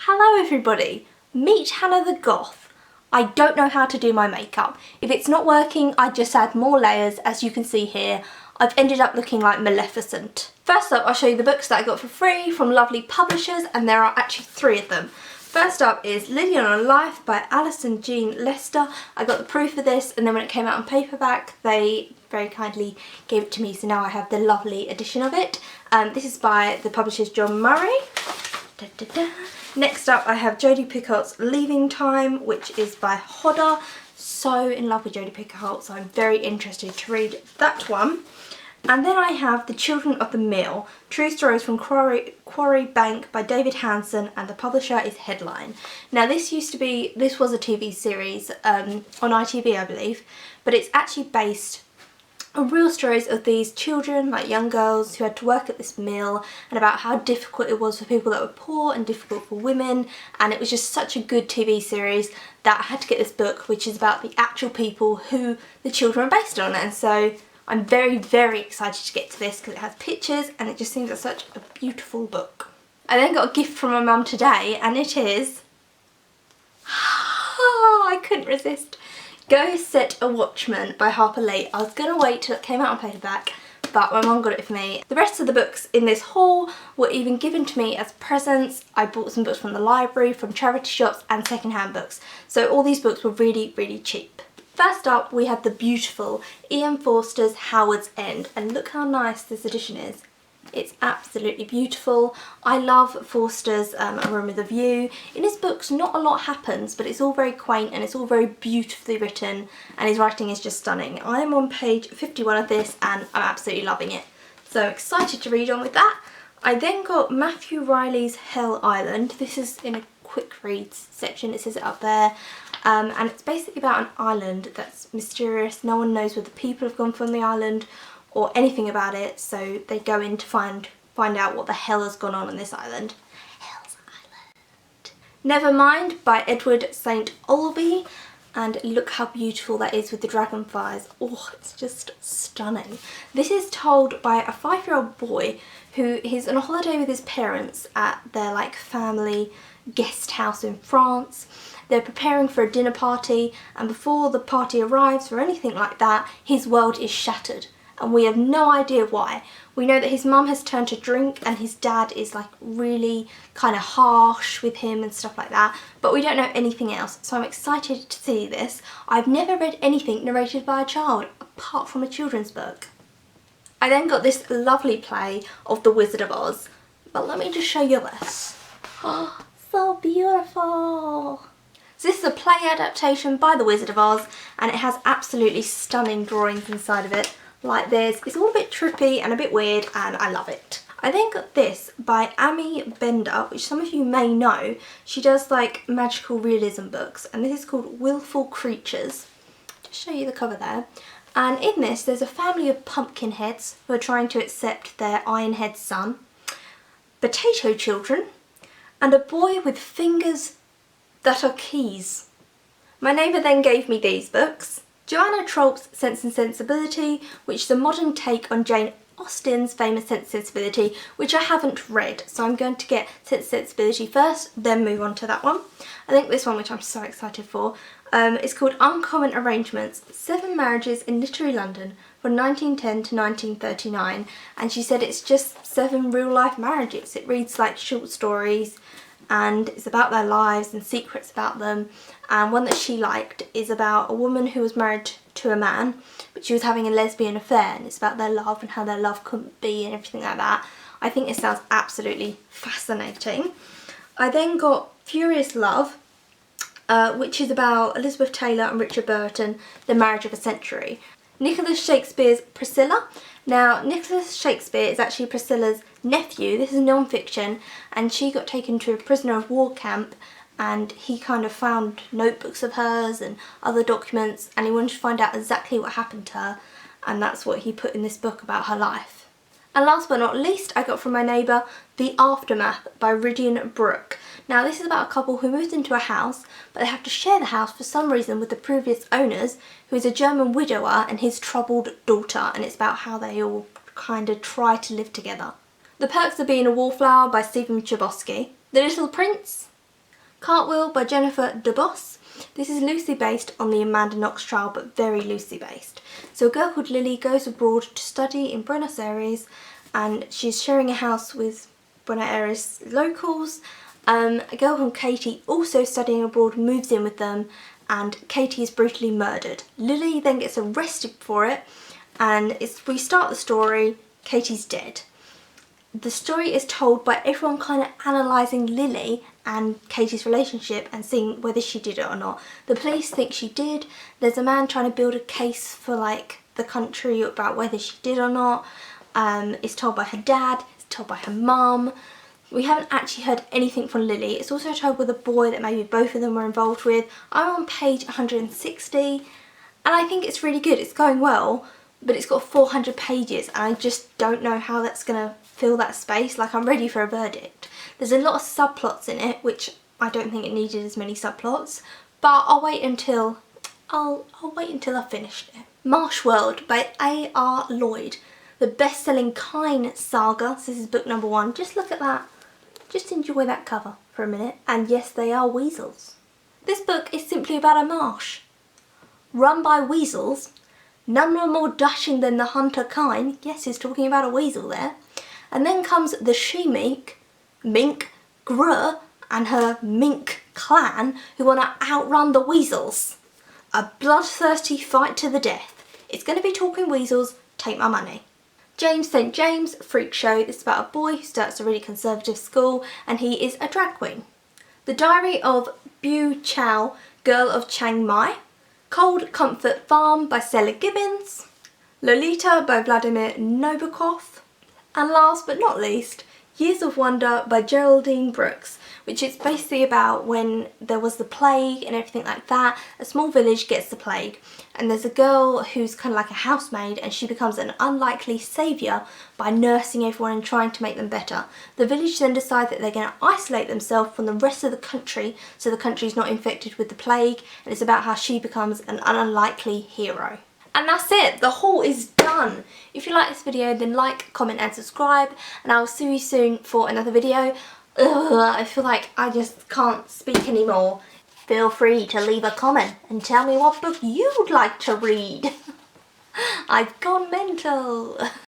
Hello everybody, meet Hannah the Goth. I don't know how to do my makeup. If it's not working, I just add more layers. As you can see here, I've ended up looking like Maleficent. First up, I'll show you the books that I got for free from lovely publishers, and there are actually 3 of them. First up is Lydian on Life by Alison Jean Lester. I got the proof of this, and then when it came out on paperback, they very kindly gave it to me, so now I have the lovely edition of it. This is by the publishers John Murray. Da, da, da. Next up I have Jodie Picoult's Leaving Time, which is by Hodder. So in love with Jodie Picoult, so I'm very interested to read that one. And then I have The Children of the Mill, True Stories from Quarry Bank by David Hanson, and the publisher is Headline. Now this was a TV series on ITV I believe, but it's actually based on real stories of these children, like young girls, who had to work at this mill, and about how difficult it was for people that were poor and difficult for women. And it was just such a good TV series that I had to get this book, which is about the actual people who the children are based on. And so I'm very, very excited to get to this because it has pictures and it just seems like such a beautiful book. I then got a gift from my mum today, and it is, I couldn't resist, Go Set a Watchman by Harper Lee. I was going to wait till it came out on paperback, but my mum got it for me. The rest of the books in this haul were even given to me as presents. I bought some books from the library, from charity shops and secondhand books. So all these books were really, really cheap. First up we have the beautiful Ian Forster's Howard's End, and look how nice this edition is. It's absolutely beautiful. I love Forster's A Room with a View. In his books not a lot happens, but it's all very quaint and it's all very beautifully written, and his writing is just stunning. I am on page 51 of this and I'm absolutely loving it. So I'm excited to read on with that. I then got Matthew Riley's Hell Island. This is in a quick reads section, it says it up there. And it's basically about an island that's mysterious. No one knows where the people have gone from the island or anything about it, so they go in to find out what the hell has gone on this island. Hell's Island. Nevermind by Edward St. Olby, and look how beautiful that is with the dragonflies. Oh, it's just stunning. This is told by a 5-year-old boy who is on a holiday with his parents at their family guest house in France. They're preparing for a dinner party, and before the party arrives or anything like that, his world is shattered. And we have no idea why. We know that his mum has turned to drink and his dad is really kind of harsh with him and stuff like that, but we don't know anything else, so I'm excited to see this. I've never read anything narrated by a child apart from a children's book. I then got this lovely play of The Wizard of Oz, but let me just show you this. Oh, so beautiful. So this is a play adaptation by The Wizard of Oz, and it has absolutely stunning drawings inside of it. Like this. It's all a bit trippy and a bit weird, and I love it. I then got this by Amy Bender, which some of you may know. She does magical realism books, and this is called Willful Creatures. Just show you the cover there. And in this there's a family of pumpkin heads who are trying to accept their ironhead son, potato children, and a boy with fingers that are keys. My neighbour then gave me these books. Joanna Trollope's Sense and Sensibility, which is a modern take on Jane Austen's famous Sense and Sensibility, which I haven't read, so I'm going to get Sense and Sensibility first, then move on to that one. I think this one, which I'm so excited for, is called Uncommon Arrangements, 7 Marriages in Literary London from 1910 to 1939, and she said it's just 7 real life marriages. It reads like short stories, and it's about their lives and secrets about them. And one that she liked is about a woman who was married to a man, but she was having a lesbian affair, and it's about their love and how their love couldn't be and everything like that. I think it sounds absolutely fascinating. I then got Furious Love, which is about Elizabeth Taylor and Richard Burton, the marriage of a century. Nicholas Shakespeare's Priscilla. Now, Nicholas Shakespeare is actually Priscilla's nephew. This is non-fiction, and she got taken to a prisoner of war camp, and he kind of found notebooks of hers and other documents, and he wanted to find out exactly what happened to her, and that's what he put in this book about her life. And last but not least, I got from my neighbour The Aftermath by Ridian Brooke. Now this is about a couple who moved into a house, but they have to share the house for some reason with the previous owners, who is a German widower and his troubled daughter, and it's about how they all kind of try to live together. The Perks of Being a Wallflower by Stephen Chbosky. The Little Prince Cartwheel by Jennifer DeBoss. This is loosely based on the Amanda Knox trial, but very loosely based. So a girl called Lily goes abroad to study in Buenos Aires, and she's sharing a house with Buenos Aires locals. A girl called Katie, also studying abroad, moves in with them, and Katie is brutally murdered. Lily then gets arrested for it, and we start the story, Katie's dead. The story is told by everyone kind of analysing Lily and Katie's relationship and seeing whether she did it or not. The police think she did. There's a man trying to build a case for like the country about whether she did or not. It's told by her dad, it's told by her mum. We haven't actually heard anything from Lily. It's also told with a boy that maybe both of them were involved with. I'm on page 160 and I think it's really good. It's going well, but it's got 400 pages and I just don't know how that's going to fill that space. Like, I'm ready for a verdict. There's a lot of subplots in it, which I don't think it needed as many subplots, but I'll wait until I've finished it. Marsh World by A.R. Lloyd, the best-selling Kine saga. This is book number 1. Just look at that. Just enjoy that cover for a minute. And yes, they are weasels. This book is simply about a marsh run by weasels. None are more dashing than the hunter Kine. Yes, he's talking about a weasel there. And then comes the she-mink, Gru, and her mink clan, who want to outrun the weasels. A bloodthirsty fight to the death. It's going to be talking weasels, take my money. James St. James, Freak Show. This is about a boy who starts a really conservative school and he is a drag queen. The Diary of Bu Chow, Girl of Chiang Mai. Cold Comfort Farm by Stella Gibbons. Lolita by Vladimir Nabokov. And last but not least, Years of Wonder by Geraldine Brooks, which is basically about when there was the plague and everything like that. A small village gets the plague and there's a girl who's kind of like a housemaid and she becomes an unlikely saviour by nursing everyone and trying to make them better. The village then decide that they're going to isolate themselves from the rest of the country so the country's not infected with the plague, and it's about how she becomes an unlikely hero. And that's it, the haul is done. If you like this video, then like, comment and subscribe, and I'll see you soon for another video. I feel like I just can't speak anymore. Feel free to leave a comment and tell me what book you'd like to read. I've gone mental.